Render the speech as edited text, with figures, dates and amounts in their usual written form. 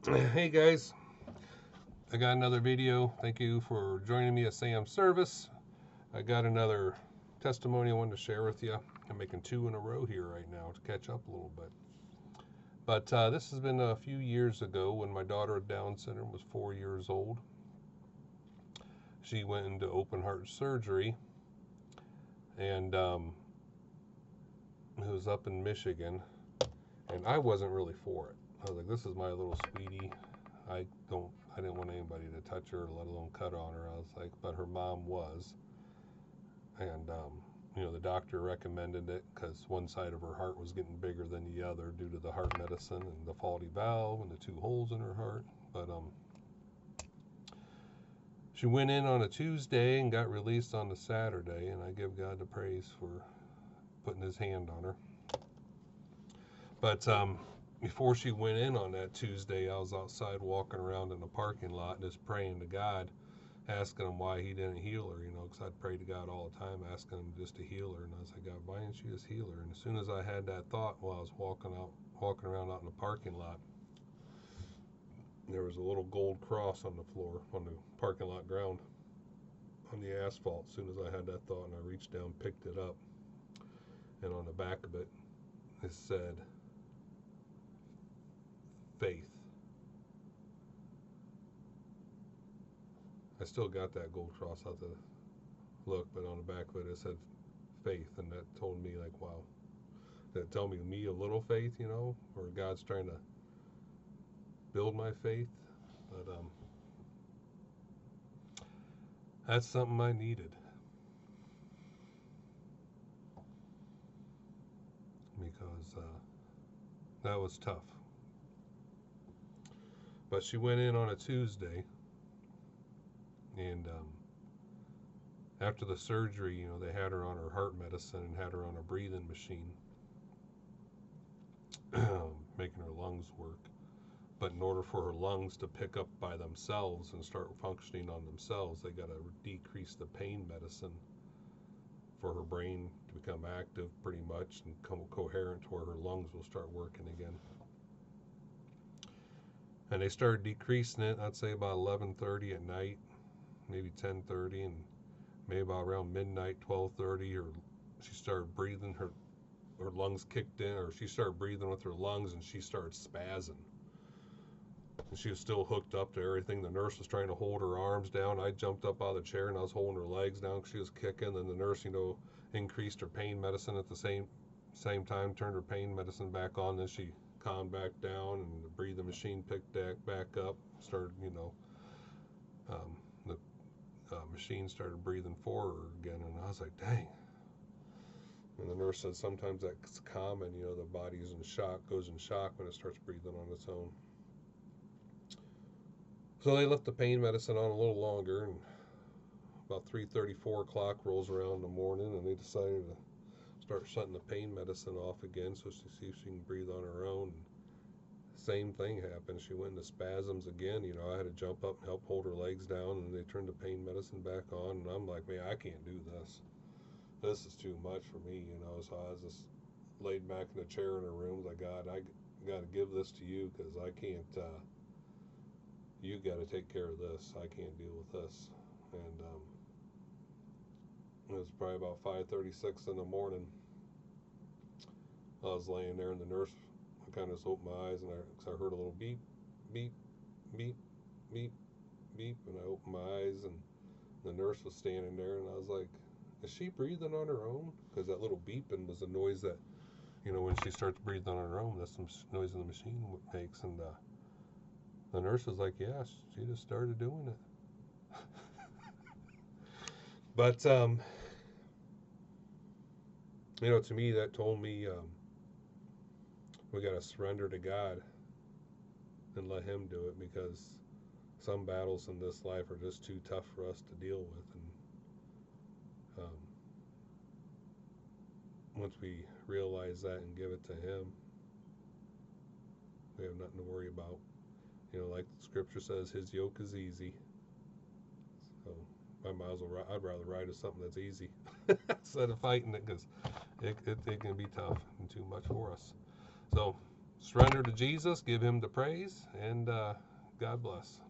Hey guys, I got another video. Thank you for joining me at Sam's Service. I got another testimony I wanted to share with you. I'm making two in a row here right now to catch up a little bit. But this has been a few years ago when my daughter with Down syndrome was 4 years old. She went into open heart surgery, and it was up in Michigan, and I wasn't really for it. I was like, "This is my little sweetie. I didn't want anybody to touch her, let alone cut on her." I was like, but her mom was, and the doctor recommended it because one side of her heart was getting bigger than the other due to the heart medicine and the faulty valve and the two holes in her heart. But she went in on a Tuesday and got released on the Saturday, and I give God the praise for putting His hand on her. But before she went in on that Tuesday, I was outside walking around in the parking lot and just praying to God, asking Him why He didn't heal her, because I'd pray to God all the time, asking Him just to heal her. And I was like, "God, why didn't you just heal her?" And as soon as I had that thought while I was walking around out in the parking lot, there was a little gold cross on the floor, on the parking lot ground, on the asphalt. As soon as I had that thought, and I reached down, picked it up, and on the back of it, it said, "Faith." I still got that gold cross out the look, but on the back of it, it said faith, and that told me, like, wow, that tell me a little faith, or God's trying to build my faith. But that's something I needed, because that was tough. But she went in on a Tuesday, and after the surgery, they had her on her heart medicine and had her on a breathing machine, making her lungs work. But in order for her lungs to pick up by themselves and start functioning on themselves, they got to decrease the pain medicine for her brain to become active pretty much and come coherent to where her lungs will start working again. And they started decreasing it, I'd say about 11:30 at night, maybe 10:30, and maybe about around midnight, 12:30, or she started breathing, her lungs kicked in, or she started breathing with her lungs, and she started spazzing. And she was still hooked up to everything. The nurse was trying to hold her arms down. I jumped up out of the chair and I was holding her legs down because she was kicking. Then the nurse, increased her pain medicine at the same time, turned her pain medicine back on. Then she calmed back down, and the breathing machine picked that back up. Started, the machine started breathing for her again, and I was like, dang. And the nurse said sometimes that's common. The body's in shock, goes in shock when it starts breathing on its own. So they left the pain medicine on a little longer, and about 3:30, 4 o'clock rolls around in the morning, and they decided to start shutting the pain medicine off again so she see if she can breathe on her own. And same thing happened. She went into spasms again. I had to jump up and help hold her legs down, and they turned the pain medicine back on. And I'm like, man, I can't do this. This is too much for me, So I was just laid back in a chair in her room, like, God, I got to give this to you because I can't. You got to take care of this. I can't deal with this. And it was probably about 5:36 in the morning. I was laying there, and the nurse, I kind of just opened my eyes, and I heard a little beep, beep, beep, beep, beep, and I opened my eyes, and the nurse was standing there, and I was like, is she breathing on her own? Because that little beeping was a noise that, when she starts breathing on her own, that's some noise the machine makes. And the nurse was like, yeah, she just started doing it. But, to me, that told me we got to surrender to God and let Him do it, because some battles in this life are just too tough for us to deal with. And once we realize that and give it to Him, we have nothing to worry about. Like the scripture says, His yoke is easy. So I'd rather ride with something that's easy instead of fighting it, because it can be tough and too much for us. So surrender to Jesus, give him the praise, and God bless.